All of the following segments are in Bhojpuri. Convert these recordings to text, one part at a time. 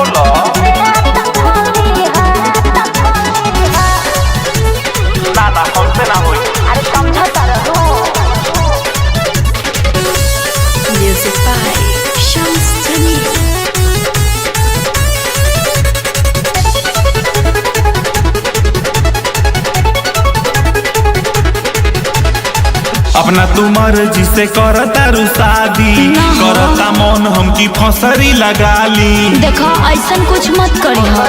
बोलो ना ना हमसे ना होई। अरे समझता रहो। Music by Shams Tamim. अपना तू मर्जी से करता रू शादी करता मन हमकी फसरी लगा ली। देखो ऐसा कुछ मत करी हो।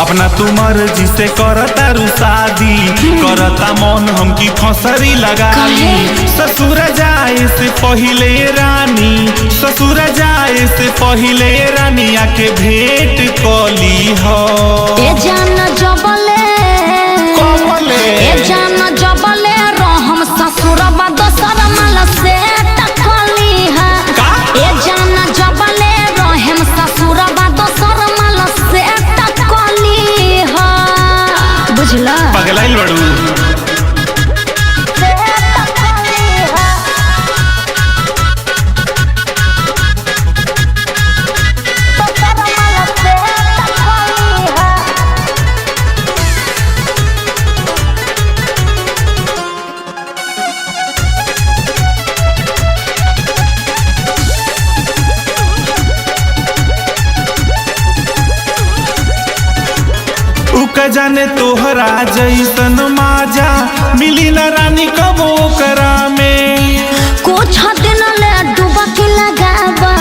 अपना तू मर्जी से करता रू शादी करता मन हमकी फसरी लगा ली। ससुर जाए से पहिले रानी ससुर जाए से पहिले रानी आके भेंट कली हो। ए जान जबले कबले ए जान जबले रहम ससुरबा दोसर माल से टकली है। ए जान जबले रहम ससुरबा दोसर माल से टकली है। बुझला पगलाइल बड़ू उका जाने तोहरा जैसन माजा मिली न रानी कबो करा में। कुछ दिन ले डुबकी लगाबा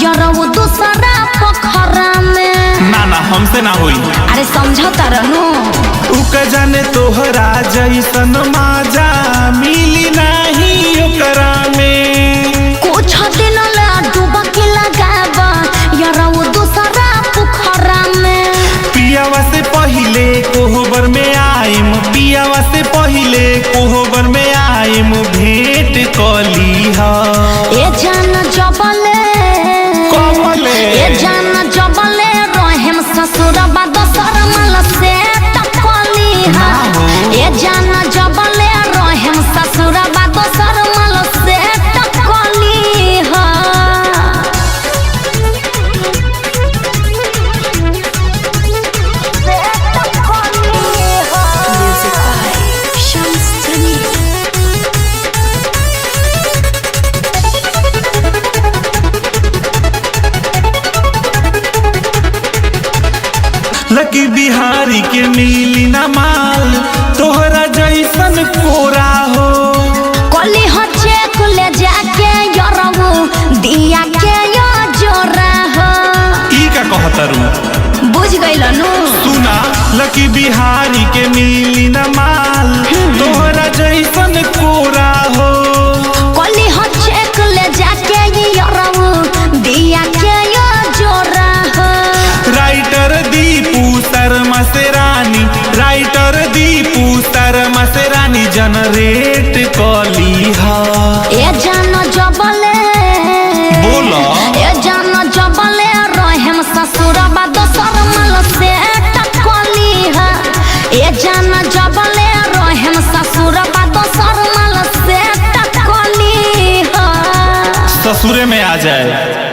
जरऊ दूसरा पोखरा में। ना ना हमसे ना होई। अरे समझता रहनु। उका जाने तोहरा जैसन माजा मिली नहीं ओकरा में। कुछ दिन ले डुबकी लगाबा जरऊ दूसरा पोखरा में। पियावा से पहिले कोहबर में आइम पियावा से पहिले कोहबर में आइम भेंट कली हा। ए जान जबले कबले ए जान जबले रहम ससुरबा दोसर माल से टकली है। ए जान जबले रहम ससुरबा दोसर माल से टकली है। Music by Shams Tamim. लकी बिहारी के मिली न माल तोहरा जैसन कोरा हो। कली हचे कुले जाके यरऊ दिया के यो जोरा हो। ई का कहतरू बुझ गइलनु। सुना लकी बिहारी के मिली न माल तोहरा जैसन कोरा हो। कली हचे कुले जाके यरऊ दिया के यो जोरा हो। राइटर दीपू शर्मा से रानी राइटर दीपू शर्मा से रानी जनरेट कली हा। ए जान जबले बोला ए जान जबले रहम ससुरबा दोसर माल से टकली है। ए जान जबले रहम ससुरबा दोसर माल से टकली है। ससुरे में आ जाए।